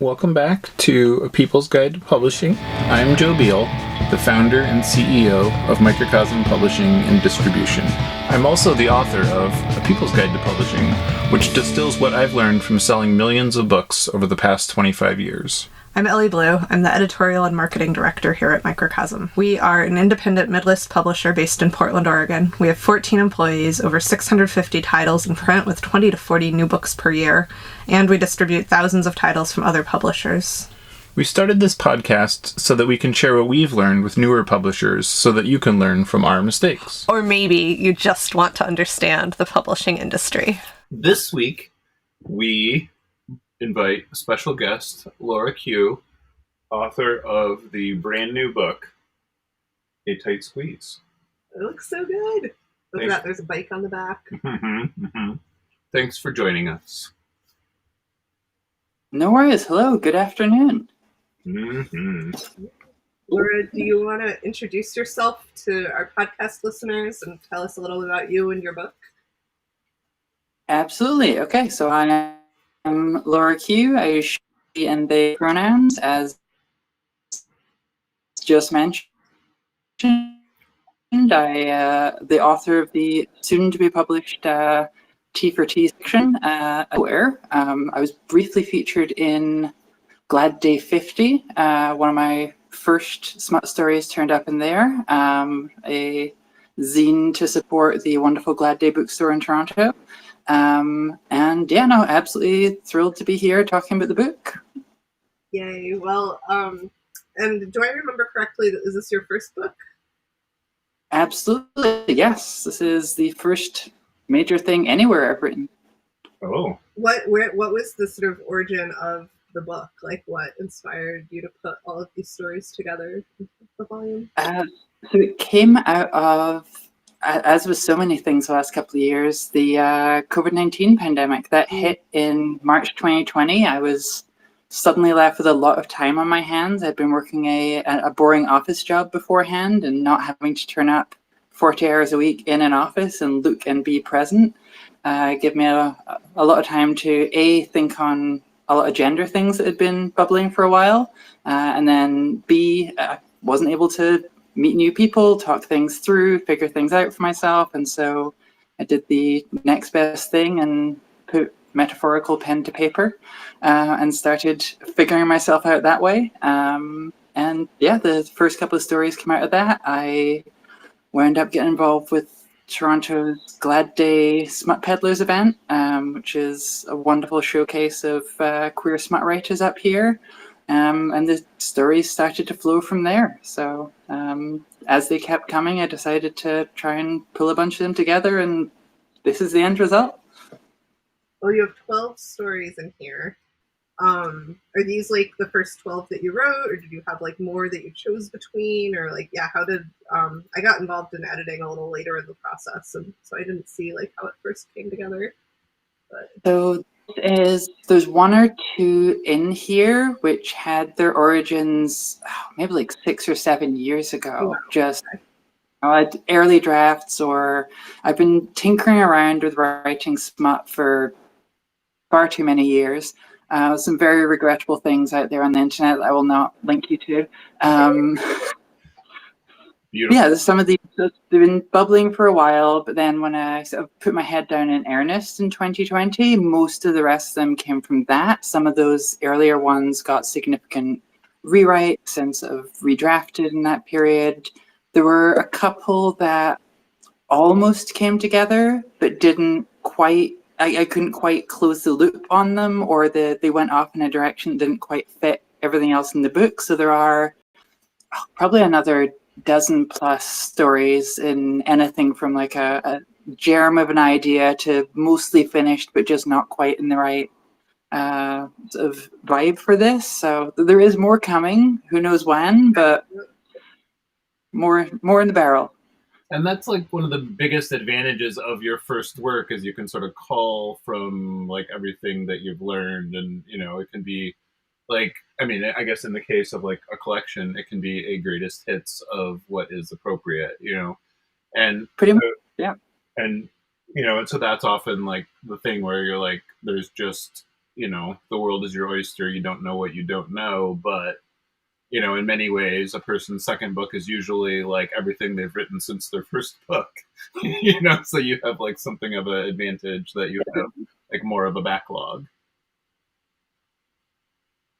Welcome back to A People's Guide to Publishing. I'm Joe Beal, the founder and CEO of Microcosm Publishing and Distribution. I'm also the author of A People's Guide to Publishing, which distills what I've learned from selling millions of books over the past 25 years. I'm Ellie Blue. I'm the editorial and marketing director here at Microcosm. We are an independent mid-list publisher based in Portland, Oregon. We have 14 employees, over 650 titles in print with 20 to 40 new books per year, and we distribute thousands of titles from other publishers. We started this podcast so that we can share what we've learned with newer publishers so that you can learn from our mistakes. Or maybe you just want to understand the publishing industry. This week, we invite a special guest, Laura Q, author of the brand new book, A Tight Squeeze. It looks so good. Look at that, there's a bike on the back. Thanks for joining us. No worries. Hello, good afternoon. Laura, do you want to introduce yourself to our podcast listeners and tell us a little about you and your book? Absolutely. Okay, so I am Laura Q. I use she and they pronouns, as just mentioned. I the author of the soon-to-be-published T for T section, where I was briefly featured in Glad Day 50. One of my first smut stories turned up in there, a zine to support the wonderful Glad Day bookstore in Toronto. And yeah, no, absolutely thrilled to be here talking about the book. Yay. Well, and do I remember correctly, is this your first book? Absolutely, yes. This is the first major thing anywhere I've written. Oh. What was the sort of origin of the book? Like, what inspired you to put all of these stories together into the volume? So it came out of, as with so many things the last couple of years, the COVID-19 pandemic that hit in March 2020. I was suddenly left with a lot of time on my hands. I'd been working a boring office job beforehand, and not having to turn up 40 hours a week in an office and look and be present gave me a lot of time to think on a lot of gender things that had been bubbling for a while, and then B, wasn't able to meet new people, talk things through, figure things out for myself. And so I did the next best thing and put metaphorical pen to paper and started figuring myself out that way. And yeah, the first couple of stories came out of that. I wound up getting involved with Toronto's Glad Day Smut Peddlers event, which is a wonderful showcase of queer smut writers up here. And the stories started to flow from there. So as they kept coming, I decided to try and pull a bunch of them together, and this is the end result. Well, you have 12 stories in here. Are these like the first 12 that you wrote, or did you have like more that you chose between, or like, yeah, how did, I got involved in editing a little later in the process, and so I didn't see like how it first came together. But So there's one or two in here which had their origins maybe like 6 or 7 years ago. Wow. Just early drafts, or I've been tinkering around with writing smut for far too many years. Some very regrettable things out there on the internet that I will not link you to. Yeah, some of these have been bubbling for a while, but then when I sort of put my head down in earnest in 2020, most of the rest of them came from that. Some of those earlier ones got significant rewrites and sort of redrafted in that period. There were a couple that almost came together, but didn't quite. I couldn't quite close the loop on them, or they went off in a direction that didn't quite fit everything else in the book. So there are probably another dozen plus stories in anything from like a germ of an idea to mostly finished, but just not quite in the right sort of vibe for this. So there is more coming. Who knows when, but more in the barrel. And that's like one of the biggest advantages of your first work, is you can sort of call from like everything that you've learned, and it can be like, I mean, I guess in the case of like a collection, it can be a greatest hits of what is appropriate, and pretty much, yeah. And and so that's often like the thing where you're like, there's just you know, the world is your oyster, you don't know what you don't know, but you know, in many ways, a person's second book is usually like everything they've written since their first book. You know, so you have like something of an advantage that you have like more of a backlog.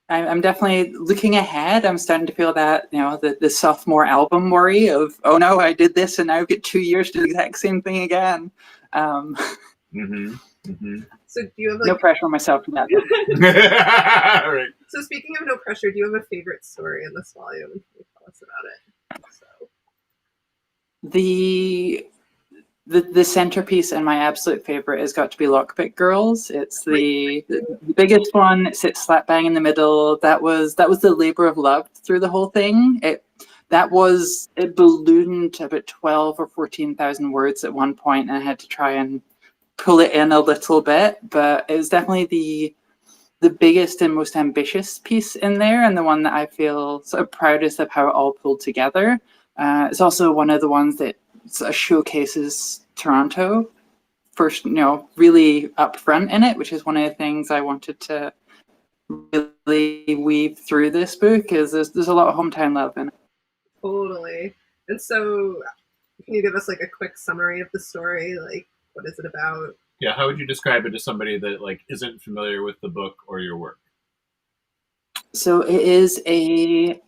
I'm definitely looking ahead. I'm starting to feel that, you know, the sophomore album worry of, oh no, I did this and now I've got 2 years to do the exact same thing again. Um, Mm-hmm. Mm-hmm. So do you have no like pressure on myself for that. Right. so speaking of no pressure, do you have a favorite story in this volume? Can you tell us about it? So The centerpiece and my absolute favorite has got to be Lockpick Girls. It's the biggest one. It sits slap bang in the middle. That was the labor of love through the whole thing. It ballooned to about 12 or 14,000 words at one point, and I had to try and pull it in a little bit. But it was definitely the biggest and most ambitious piece in there, and the one that I feel sort of proudest of how it all pulled together. It's also one of the ones that sort of showcases Toronto first, you know, really up front in it, which is one of the things I wanted to really weave through this book. Is there's a lot of hometown love in it. totally. And so can you give us like a quick summary of the story? Like what is it about? Yeah, how would you describe it to somebody that like isn't familiar with the book or your work? So it is a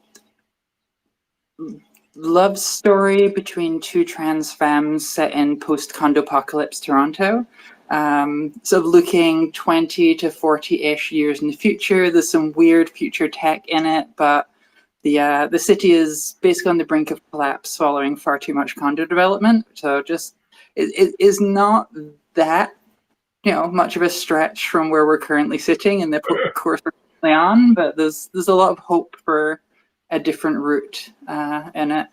love story between two trans femmes set in post-condopocalypse Toronto. Sort of looking 20 to 40-ish years in the future. There's some weird future tech in it, but the city is basically on the brink of collapse following far too much condo development. So just it is not that, you know, much of a stretch from where we're currently sitting in the course we're currently on, but there's a lot of hope for a different route in it.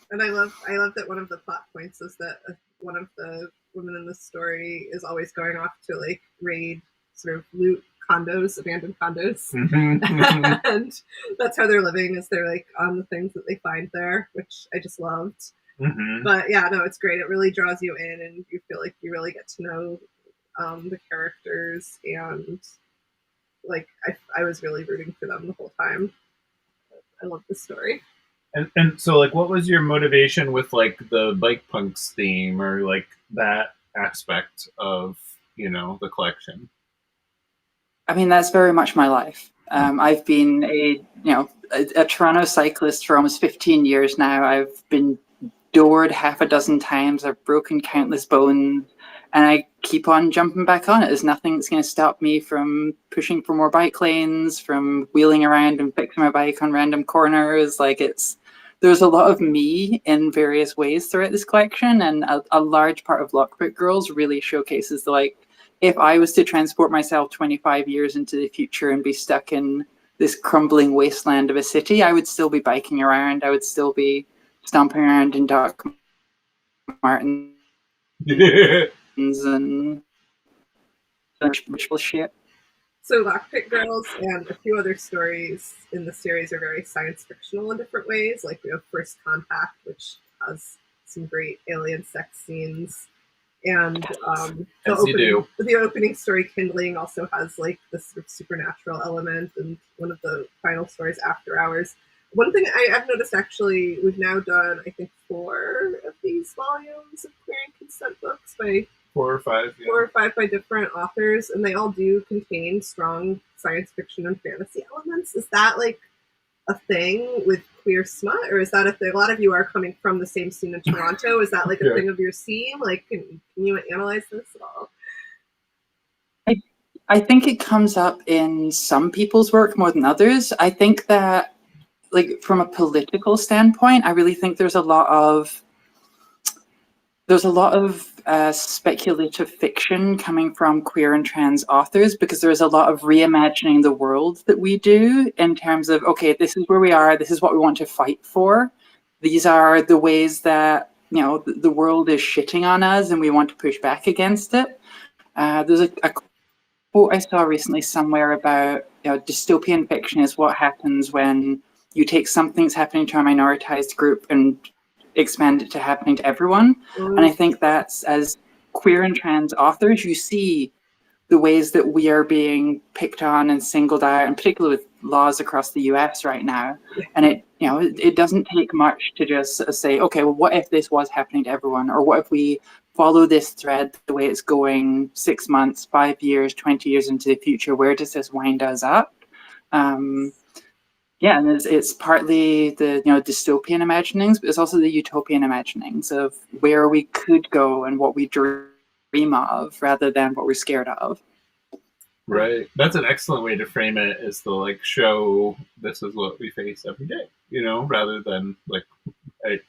And I love that one of the plot points is that one of the women in the story is always going off to like raid, sort of loot condos, abandoned condos, and that's how they're living. Is they're like on the things that they find there, which I just loved. Mm-hmm. But yeah, no, it's great. It really draws you in, and you feel like you really get to know the characters, and like I was really rooting for them the whole time. I love the story. And so like what was your motivation with like the bike punks theme or like that aspect of, you know, the collection? I mean, that's very much my life. I've been a Toronto cyclist for almost 15 years now. I've been doored half a dozen times. I've broken countless bones, and I keep on jumping back on it. There's nothing that's going to stop me from pushing for more bike lanes, from wheeling around and fixing my bike on random corners. There's a lot of me in various ways throughout this collection, and a large part of Lockpick Girls really showcases if I was to transport myself 25 years into the future and be stuck in this crumbling wasteland of a city, I would still be biking around. I would still be stomping around in Doc Martens and such bullshit. So Lockpick Girls and a few other stories in the series are very science fictional in different ways. Like we have First Contact, which has some great alien sex scenes. And the opening story, Kindling, also has like this sort of supernatural element, and one of the final stories, After Hours. One thing I've noticed, actually, we've now done, I think, 4 of these volumes of Queer and Consent books by 4 or 5, yeah. 4 or 5 by different authors, and they all do contain strong science fiction and fantasy elements. Is that like a thing with queer smut, or is that a thing? A lot of you are coming from the same scene in Toronto. Is that like a thing of your scene? Like, can you analyze this at all? I think it comes up in some people's work more than others. I think that, like, from a political standpoint, I really think there's a lot of speculative fiction coming from queer and trans authors, because there's a lot of reimagining the world that we do in terms of, okay, this is where we are, this is what we want to fight for, these are the ways that, you know, the world is shitting on us and we want to push back against it. There's a quote I saw recently somewhere about, you know, dystopian fiction is what happens when you take something that's happening to a minoritized group and expand it to happening to everyone. And I think that's, as queer and trans authors, you see the ways that we are being picked on and singled out, and particularly with laws across the US right now. And it doesn't take much to just say, okay, well, what if this was happening to everyone? Or what if we follow this thread the way it's going 6 months, 5 years, 20 years into the future? Where does this wind us up? Yeah, and it's partly the dystopian imaginings, but it's also the utopian imaginings of where we could go and what we dream of, rather than what we're scared of. Right. That's an excellent way to frame it, is to like show this is what we face every day, rather than like, I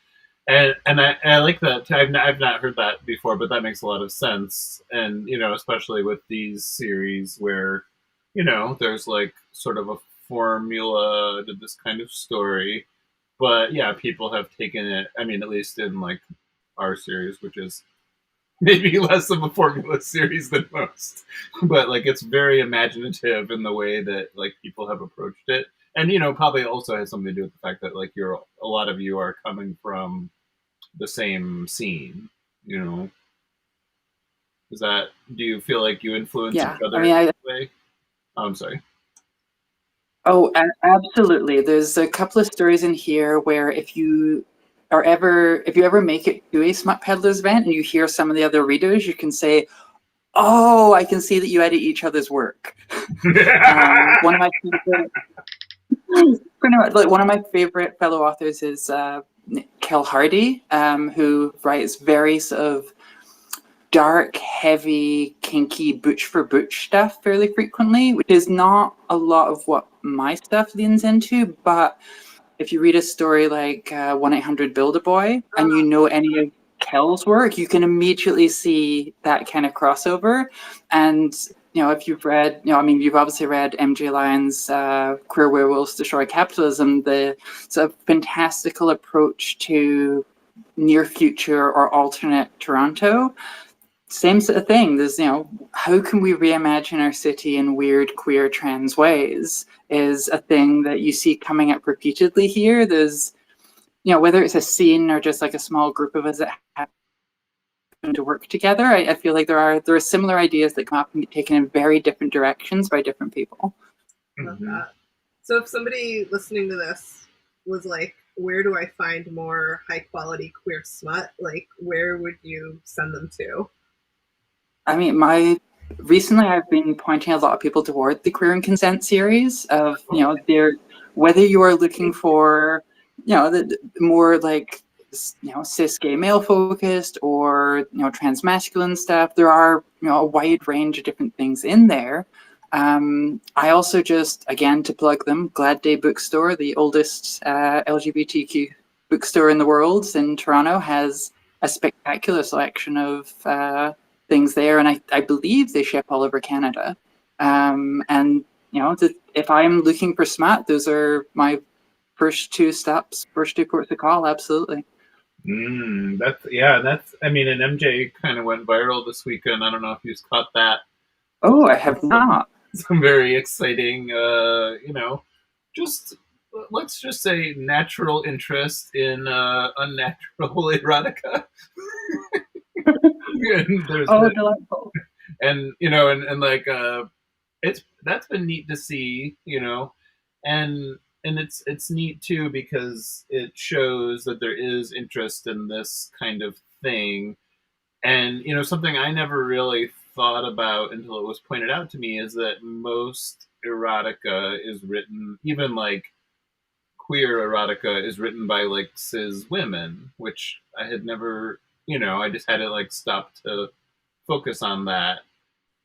like that. I've not heard that before, but that makes a lot of sense. And especially with these series where there's like sort of a formula to this kind of story, but yeah, people have taken it. I mean, at least in like our series, which is maybe less of a formula series than most, but like it's very imaginative in the way that like people have approached it. And probably also has something to do with the fact that like a lot of you are coming from the same scene. Is that, do you feel like you influence each other in that way? Oh, I'm sorry. Oh, absolutely. There's a couple of stories in here where if you ever make it to a Smut Peddlers event and you hear some of the other readers, you can say, "Oh, I can see that you edit each other's work." One of my favorite fellow authors is Kel Hardy, who writes very sort of dark, heavy, kinky butch for butch stuff fairly frequently, which is not a lot of what my stuff leans into. But if you read a story like 1-800-Build-A-Boy and you know any of Kel's work, you can immediately see that kind of crossover. And if you've read, you've obviously read MJ Lyon's Queer Werewolves Destroy Capitalism, the sort of fantastical approach to near future or alternate Toronto. Same sort of thing. There's, how can we reimagine our city in weird, queer, trans ways is a thing that you see coming up repeatedly here. There's, whether it's a scene or just like a small group of us that happen to work together, I feel like there are similar ideas that come up and get taken in very different directions by different people. Love that. So if somebody listening to this was like, where do I find more high quality queer smut? Like, where would you send them to? I mean, recently I've been pointing a lot of people toward the Queer and Consent series of, whether you are looking for, the more like, cis gay male focused or, trans masculine stuff, there are, a wide range of different things in there. I also just, again, to plug them, Glad Day Bookstore, the oldest LGBTQ bookstore in the world in Toronto, has a spectacular selection of things there, and I believe they ship all over Canada. And if I'm looking for smut, those are my first two stops, first two ports of call. Absolutely. That's I mean, and MJ kind of went viral this weekend. I don't know if you've caught that. Oh, I have not. Some very exciting, just let's just say natural interest in unnatural erotica. Delightful. And and like that's been neat to see, and it's neat too because it shows that there is interest in this kind of thing. And something I never really thought about until it was pointed out to me is that most erotica is written, even like queer erotica is written by like cis women, which I had never, I just had to like stop to focus on that.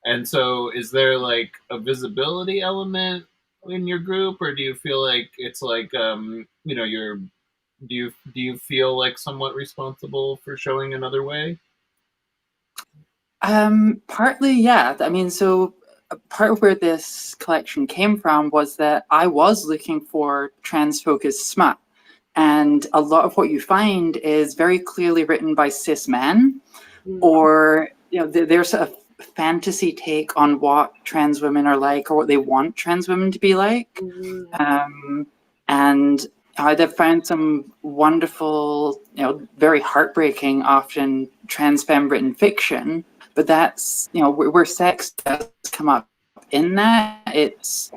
And so is there like a visibility element in your group, or do you feel like it's like you're do you feel like somewhat responsible for showing another way? Partly, yeah. I mean, so part of where this collection came from was that I was looking for trans-focused smut. And a lot of what you find is very clearly written by cis men, or, there's a fantasy take on what trans women are like or what they want trans women to be like. And I've found some wonderful, very heartbreaking, often trans femme written fiction, but that's, you know, where sex does come up in that, it's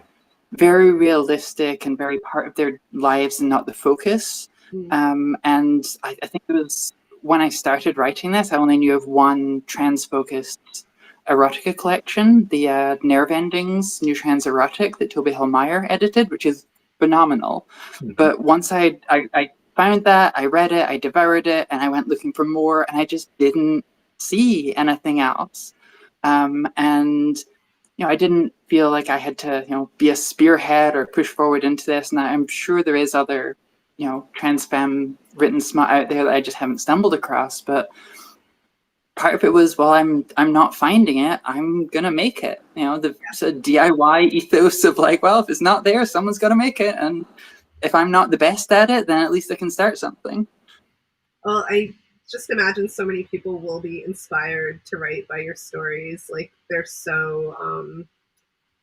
very realistic and very part of their lives and not the focus. And I think it was when I started writing this, I only knew of one trans-focused erotica collection, the Nerve Endings, New Trans Erotic, that Toby Hill Meyer edited, which is phenomenal. But once I found that, I read it, I devoured it, and I went looking for more, and I just didn't see anything else. And you know, I didn't feel like I had to, you know, be a spearhead or push forward into this. And I'm sure there is other, you know, trans femme written smut out there that I just haven't stumbled across. But part of it was, well, I'm not finding it. I'm gonna make it. You know, the sort of DIY ethos of like, well, if it's not there, someone's got to make it. And if I'm not the best at it, then at least I can start something. Well, I just imagine so many people will be inspired to write by your stories. Like they're so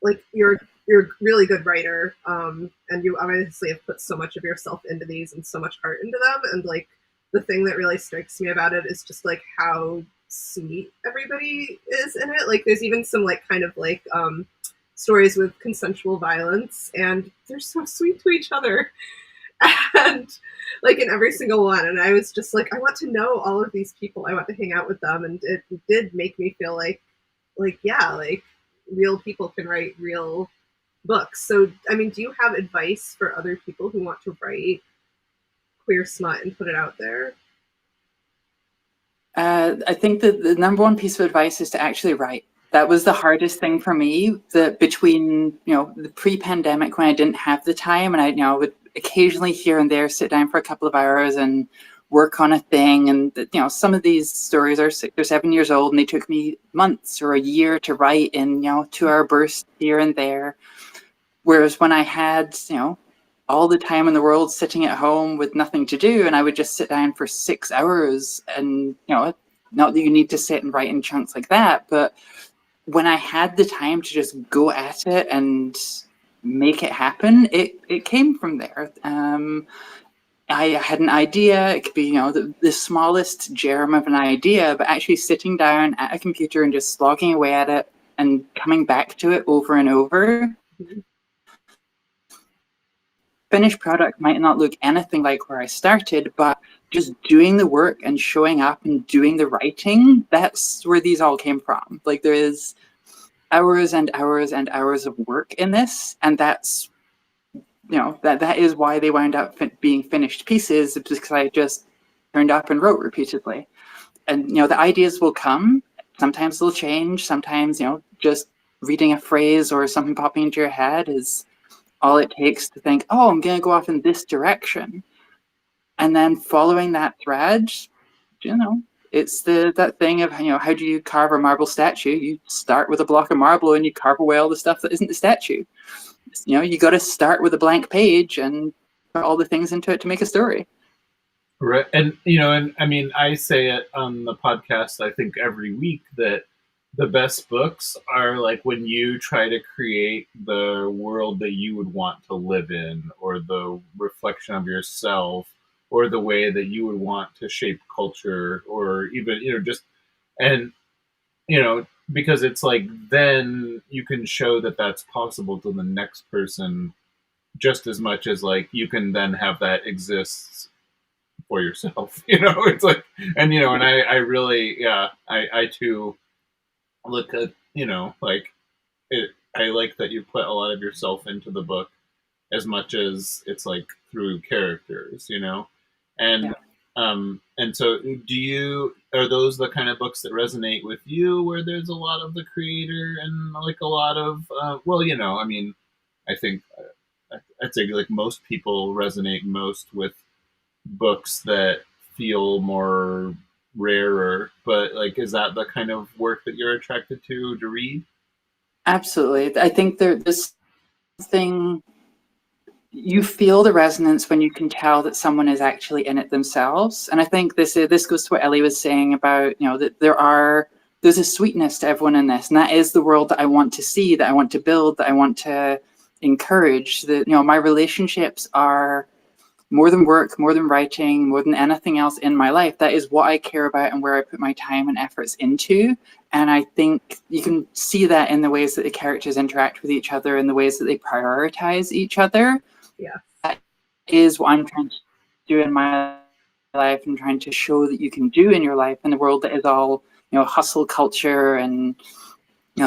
like you're a really good writer, and you obviously have put so much of yourself into these and so much heart into them. And like the thing that really strikes me about it is just like how sweet everybody is in it. Like there's even some like kind of like stories with consensual violence, and they're so sweet to each other. And like in every single one, and I was just like, I want to know all of these people, I want to hang out with them. And it did make me feel like yeah, like real people can write real books. So I mean, do you have advice for other people who want to write queer smut and put it out there? I think that the number one piece of advice is to actually write. That was the hardest thing for me, that between, you know, the pre-pandemic when I didn't have the time, and I, you know, would occasionally here and there sit down for a couple of hours and work on a thing. And, you know, some of these stories are 6 or 7 years old, and they took me months or a year to write in, you know, 2-hour bursts here and there. Whereas when I had, you know, all the time in the world sitting at home with nothing to do, and I would just sit down for 6 hours, and, you know, not that you need to sit and write in chunks like that, but when I had the time to just go at it and make it happen, it came from there. I had an idea. It could be, you know, the smallest germ of an idea, but actually sitting down at a computer and just slogging away at it and coming back to it over and over. Finished product might not look anything like where I started, but just doing the work and showing up and doing the writing, that's where these all came from. Like there is hours and hours and hours of work in this, and that's, you know, that is why they wound up being finished pieces, because I just turned up and wrote repeatedly. And, you know, the ideas will come, sometimes they'll change, sometimes, you know, just reading a phrase or something popping into your head is all it takes to think, oh, I'm gonna go off in this direction. And then following that thread, you know, it's that thing of, you know, how do you carve a marble statue? You start with a block of marble and you carve away all the stuff that isn't the statue. You know, you got to start with a blank page and put all the things into it to make a story. Right. And, you know, and I mean, I say it on the podcast, I think every week, that the best books are like when you try to create the world that you would want to live in, or the reflection of yourself, or the way that you would want to shape culture, or even, you know, just, and, you know, because it's like, then you can show that that's possible to the next person just as much as like you can then have that exist for yourself, you know. It's like, and, you know, and I really, yeah, I too look at, you know, like it, I like that you put a lot of yourself into the book as much as it's like through characters, you know. And and so are those the kind of books that resonate with you, where there's a lot of the creator and like a lot of well, you know, I mean, I think I'd say like most people resonate most with books that feel more rarer, but like, is that the kind of work that you're attracted to read? Absolutely. I think there's thing, you feel the resonance when you can tell that someone is actually in it themselves. And I think this goes to what Ellie was saying about, you know, that there's a sweetness to everyone in this, and that is the world that I want to see, that I want to build, that I want to encourage. That, you know, my relationships are more than work, more than writing, more than anything else in my life, that is what I care about and where I put my time and efforts into. And I think you can see that in the ways that the characters interact with each other and the ways that they prioritize each other. Yeah. That is what I'm trying to do in my life and trying to show that you can do in your life in a world that is all, hustle culture and,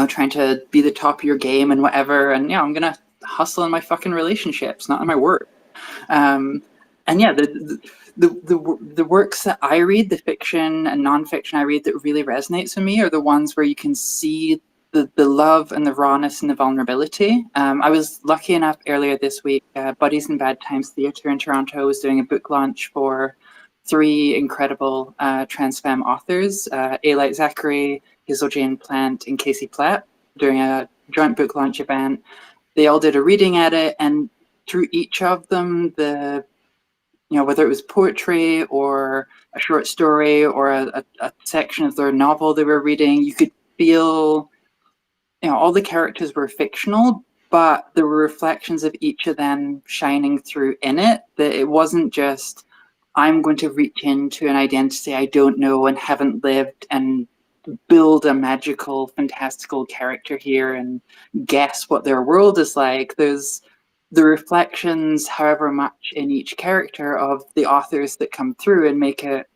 trying to be the top of your game and whatever. And, I'm going to hustle in my fucking relationships, not in my work. And yeah, the works that I read, the fiction and nonfiction I read that really resonates with me are the ones where you can see the love and the rawness and the vulnerability. I was lucky enough earlier this week, Buddies in Bad Times Theatre in Toronto was doing a book launch for 3 incredible trans femme authors, Alight Zachary, Hazel Jane Plant, and Casey Platt, doing a joint book launch event. They all did a reading at it, and through each of them, whether it was poetry or a short story or a section of their novel they were reading, you could feel, all the characters were fictional, but there were reflections of each of them shining through in it, that it wasn't just, I'm going to reach into an identity I don't know and haven't lived and build a magical, fantastical character here and guess what their world is like. There's the reflections, however much in each character, of the authors that come through and make it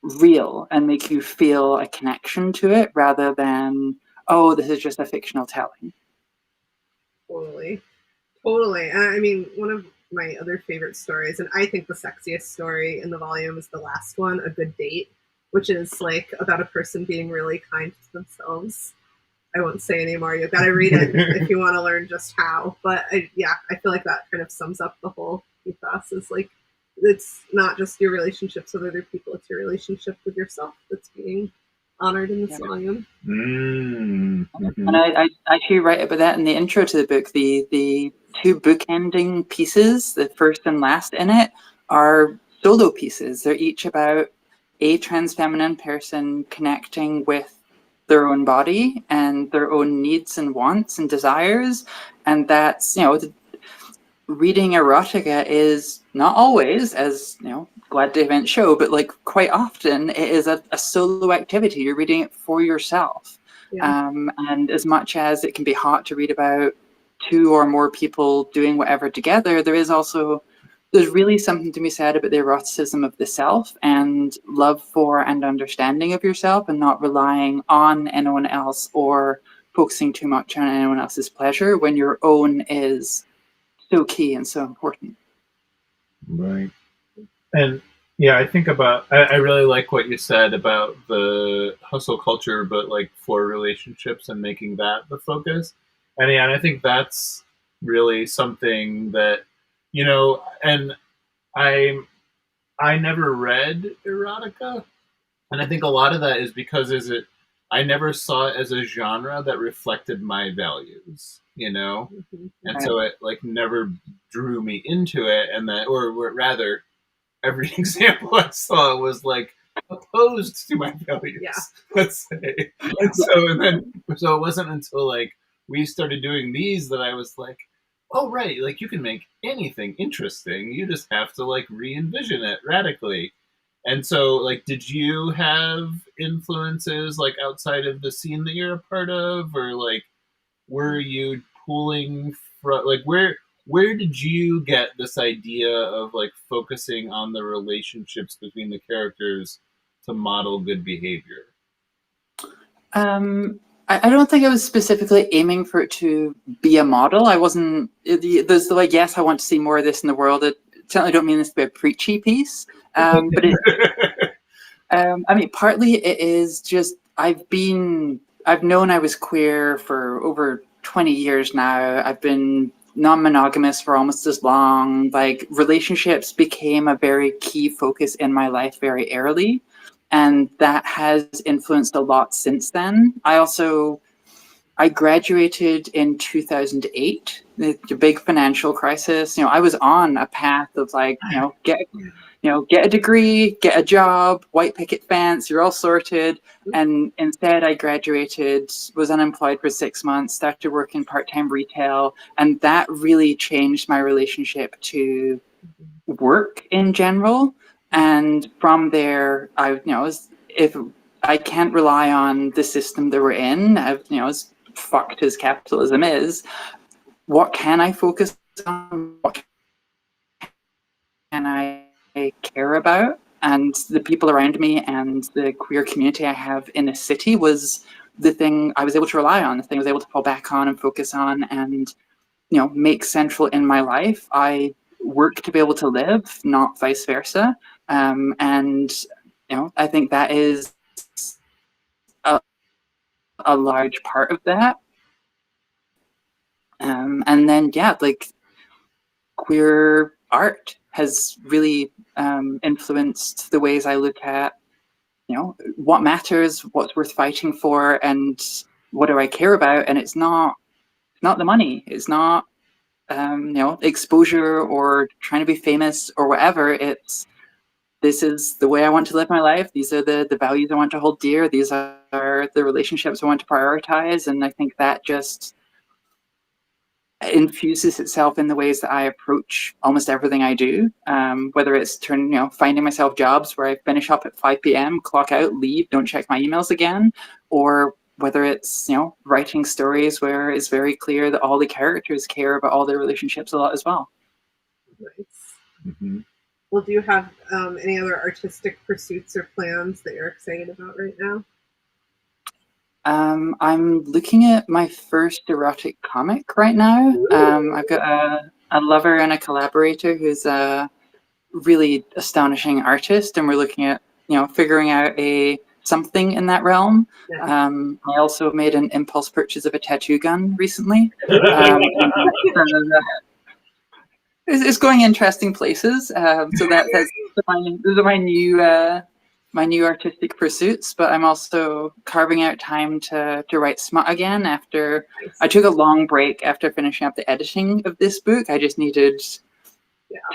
real and make you feel a connection to it rather than, oh, this is just a fictional telling. Totally. I mean, one of my other favorite stories, and I think the sexiest story in the volume, is the last one, A Good Date, which is like about a person being really kind to themselves. I won't say anymore. You've got to read it if you want to learn just how. But I feel like that kind of sums up the whole ethos. Is like, it's not just your relationships with other people; it's your relationship with yourself that's being honored in this volume. Mm-hmm. And I actually write about that in the intro to the book. The 2 bookending pieces, the first and last in it, are solo pieces. They're each about a trans feminine person connecting with their own body and their own needs and wants and desires. And that's, reading erotica is not always, as glad to event show, but like quite often it is a solo activity. You're reading it for yourself. Yeah. And as much as it can be hot to read about 2 or more people doing whatever together, there's really something to be said about the eroticism of the self and love for and understanding of yourself, and not relying on anyone else or focusing too much on anyone else's pleasure when your own is so key and so important. Right. And yeah, I think I really like what you said about the hustle culture, but like for relationships and making that the focus. And yeah, and I think that's really something that, and I never read erotica. And I think a lot of that is because I never saw it as a genre that reflected my values, Mm-hmm. and so it like never drew me into it, and that, or rather, every example I saw was like opposed to my values. Yeah. Let's say, and so it wasn't until like we started doing these that I was like, oh right, like you can make anything interesting. You just have to like re-envision it radically. And so, like, did you have influences like outside of the scene that you're a part of, or like, were you pulling from like where did you get this idea of like focusing on the relationships between the characters to model good behavior? I don't think I was specifically aiming for it to be a model. I wasn't. There's the like, yes, I want to see more of this in the world. I certainly don't mean this to be a preachy piece, but I mean, partly it is just I've known I was queer for over 20 years now. I've been non-monogamous for almost as long. Like, relationships became a very key focus in my life very early, and that has influenced a lot since then. I graduated in 2008, the big financial crisis. I was on a path of like, get a degree, get a job, white picket fence, you're all sorted. And instead I graduated, was unemployed for 6 months, started working part-time retail. And that really changed my relationship to work in general. And from there, if I can't rely on the system that we're in, as fucked as capitalism is, what can I focus on? What can I care about? And the people around me and the queer community I have in a city was the thing I was able to rely on, the thing I was able to fall back on and focus on and, make central in my life. I work to be able to live, not vice versa. And, I think that is a, a large part of that. And then, yeah, like queer art has really influenced the ways I look at, what matters, what's worth fighting for, and what do I care about. And it's not the money. It's not exposure or trying to be famous or whatever. It's this is the way I want to live my life. These are the values I want to hold dear. These are the relationships I want to prioritize. And I think that just infuses itself in the ways that I approach almost everything I do, whether it's finding myself jobs where I finish up at 5 p.m., clock out, leave, don't check my emails again, or whether it's, writing stories where it's very clear that all the characters care about all their relationships a lot as well. Nice. Mm-hmm. Well, do you have any other artistic pursuits or plans that you're excited about right now? I'm looking at my first erotic comic right now. I've got a lover and a collaborator who's a really astonishing artist, and we're looking at figuring out something in that realm. Yeah. I also made an impulse purchase of a tattoo gun recently. It's going interesting places. So those are my new artistic pursuits. But I'm also carving out time to write smut again. After I took a long break after finishing up the editing of this book, I just needed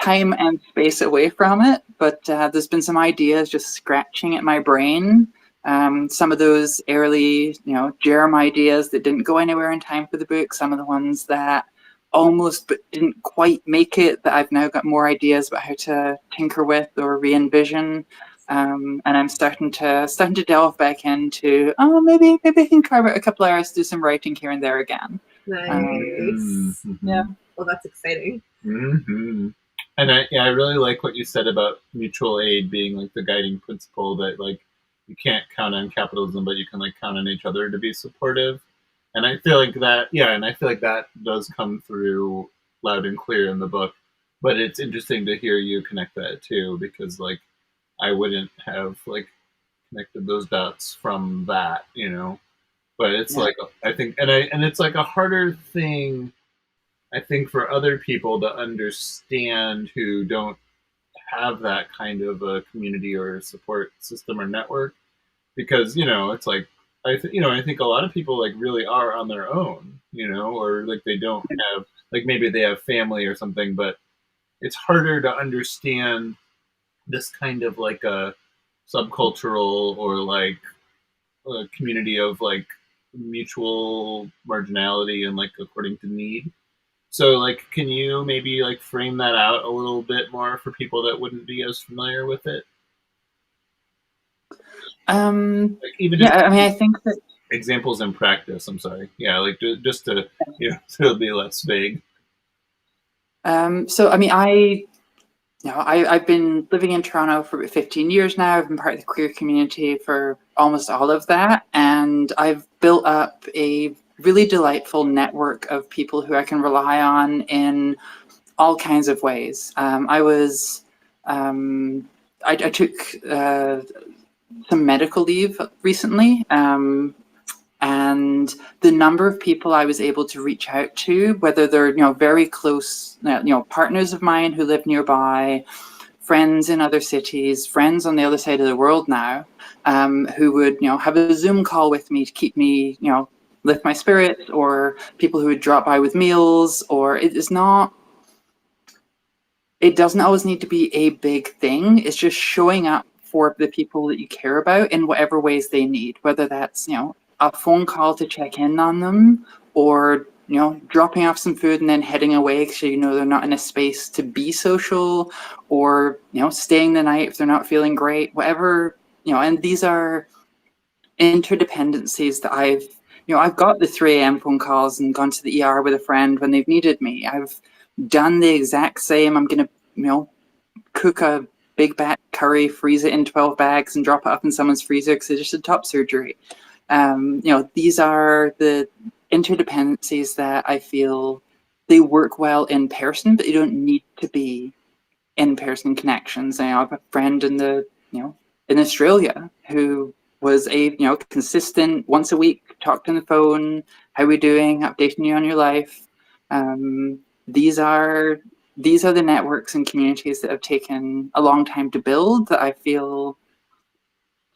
time and space away from it. But there's been some ideas just scratching at my brain. Some of those early, germ ideas that didn't go anywhere in time for the book. Some of the ones that almost but didn't quite make it, that I've now got more ideas about how to tinker with or re-envision. And I'm starting to delve back into, maybe I can carve out a couple hours, do some writing here and there again. Nice. Yeah. Well, that's exciting. Mm-hmm. And I really like what you said about mutual aid being like the guiding principle, that like you can't count on capitalism, but you can like count on each other to be supportive. And I feel like that does come through loud and clear in the book. But it's interesting to hear you connect that too, because like I wouldn't have like connected those dots from that, But it's like I think, and it's like a harder thing, I think, for other people to understand who don't have that kind of a community or support system or network, because it's like I think a lot of people like really are on their own, or like they don't have, like maybe they have family or something, but it's harder to understand this kind of like a subcultural or like a community of like mutual marginality and like according to need. So like, can you maybe like frame that out a little bit more for people that wouldn't be as familiar with it? Like even just I think that examples in practice. I'm sorry. Yeah, like just to so it'll be less vague. So I've been living in Toronto for about 15 years now. I've been part of the queer community for almost all of that. And I've built up a really delightful network of people who I can rely on in all kinds of ways. I took some medical leave recently. And the number of people I was able to reach out to, whether they're very close, partners of mine who live nearby, friends in other cities, friends on the other side of the world now, who would have a Zoom call with me to keep me lift my spirits, or people who would drop by with meals. Or it doesn't always need to be a big thing. It's just showing up for the people that you care about in whatever ways they need, whether that's a phone call to check in on them, or dropping off some food and then heading away because they're not in a space to be social, or staying the night if they're not feeling great, whatever. And these are interdependencies that I've got the 3 a.m. phone calls and gone to the ER with a friend when they've needed me. I've done the exact same. I'm gonna cook a big batch curry, freeze it in 12 bags, and drop it up in someone's freezer because they just had top surgery. These are the interdependencies that I feel they work well in person, but they don't need to be in-person connections. I have a friend in Australia who was a consistent once a week, talked on the phone, how we doing, updating you on your life. These are the networks and communities that have taken a long time to build, that I feel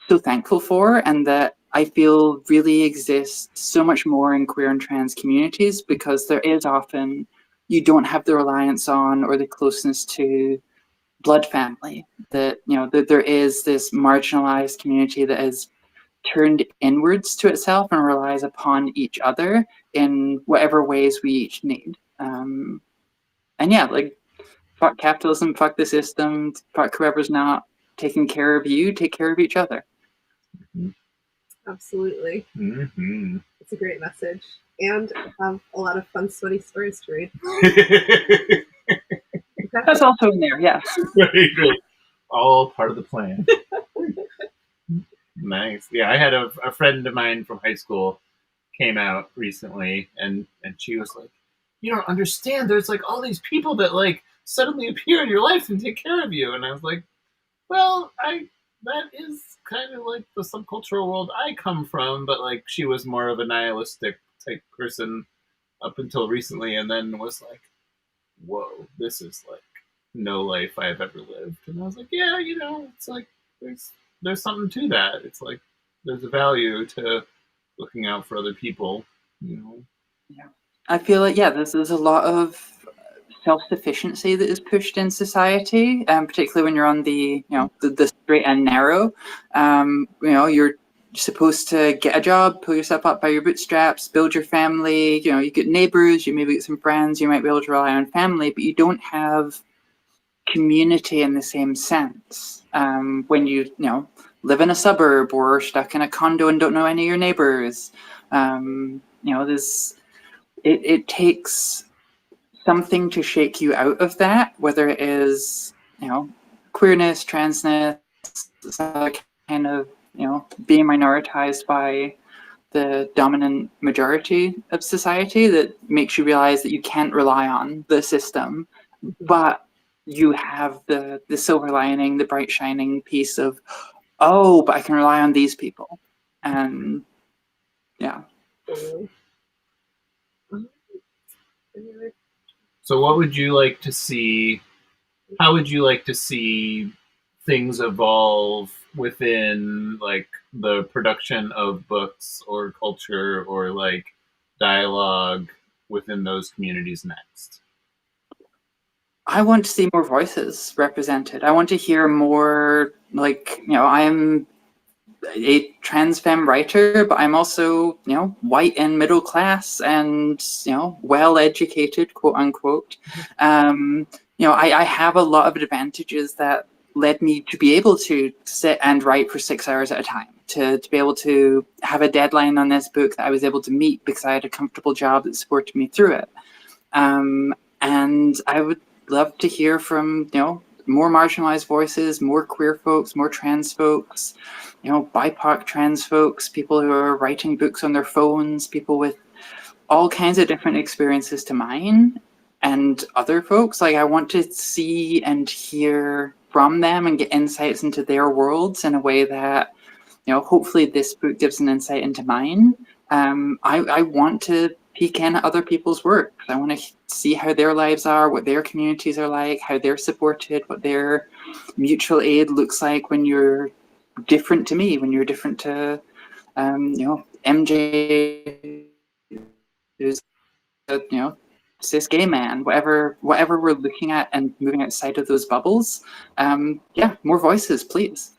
so thankful for, and that I feel really exists so much more in queer and trans communities, because there is often, you don't have the reliance on or the closeness to blood family, that that there is this marginalized community that is turned inwards to itself and relies upon each other in whatever ways we each need. And yeah, like, fuck capitalism, fuck the system, fuck whoever's not taking care of you, take care of each other. Absolutely. Mm-hmm. It's a great message. And have a lot of fun, sweaty stories to read. That's also in there, yes. Very good. All part of the plan. Nice. Yeah, I had a friend of mine from high school came out recently, and she was like, "You don't understand. There's like all these people that like suddenly appear in your life and take care of you." And I was like, "Well, that is kind of like the subcultural world I come from," but like she was more of a nihilistic type person up until recently, and then was like, "Whoa, this is like no life I've ever lived." And I was like, "Yeah, it's like there's something to that. It's like there's a value to looking out for other people." Yeah, I feel like there's a lot of self-sufficiency that is pushed in society, particularly when you're on the the straight and narrow. You're supposed to get a job, pull yourself up by your bootstraps, build your family. You get neighbors, you maybe get some friends, you might be able to rely on family, but you don't have community in the same sense. When you live in a suburb or stuck in a condo and don't know any of your neighbors, it takes something to shake you out of that, whether it is queerness, transness, kind of being minoritized by the dominant majority of society, that makes you realize that you can't rely on the system, but you have the silver lining, the bright shining piece of, oh, but I can rely on these people. And yeah. So what would you like to see? How would you like to see things evolve within like the production of books or culture or like dialogue within those communities next? I want to see more voices represented. I want to hear more, like, I'm a trans femme writer, but I'm also, white and middle class and, well educated, quote unquote. I have a lot of advantages that led me to be able to sit and write for 6 hours at a time, to be able to have a deadline on this book that I was able to meet because I had a comfortable job that supported me through it. And I would love to hear from, more marginalized voices, more queer folks, more trans folks, BIPOC trans folks, people who are writing books on their phones, people with all kinds of different experiences to mine, and other folks. Like, I want to see and hear from them and get insights into their worlds in a way that, hopefully this book gives an insight into mine. I want to peek in at other people's work. I want to see how their lives are, what their communities are like, how they're supported, what their mutual aid looks like when you're different to me, when you're different to, MJ, who's a, cis gay man, whatever we're looking at and moving outside of those bubbles. More voices, please.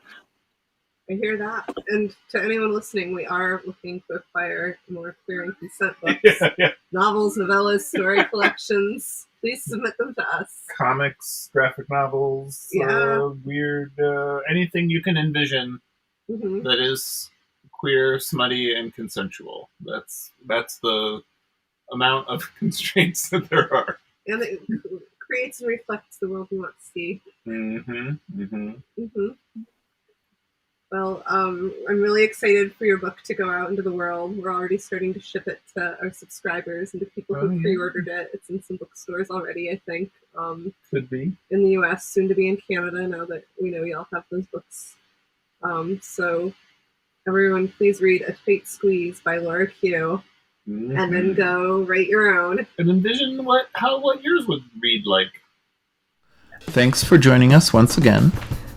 I hear that. And to anyone listening, we are looking to acquire more queer and consent books. Yeah. Novels, novellas, story collections. Please submit them to us. Comics, graphic novels, weird, anything you can envision that is queer, smutty, and consensual. That's the amount of constraints that there are. And it creates and reflects the world we want to see. Well, I'm really excited for your book to go out into the world. We're already starting to ship it to our subscribers and to people who pre-ordered it. It's in some bookstores already, I think. Could be. In the U.S., soon to be in Canada, now that we know y'all have those books. So everyone, please read A Tight Squeeze by Laura Q. And then go write your own. And envision what yours would read like. Thanks for joining us once again.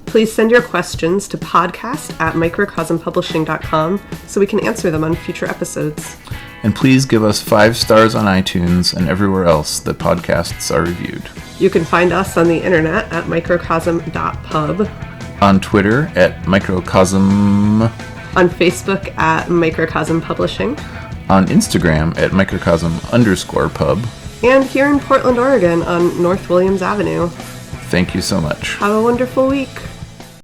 Please send your questions to podcast@microcosmpublishing.com so we can answer them on future episodes. And please give us 5 stars on iTunes and everywhere else that podcasts are reviewed. You can find us on the internet at microcosm.pub. On Twitter at Microcosm. On Facebook at Microcosm Publishing. On Instagram at Microcosm_pub. And here in Portland, Oregon on North Williams Avenue. Thank you so much. Have a wonderful week.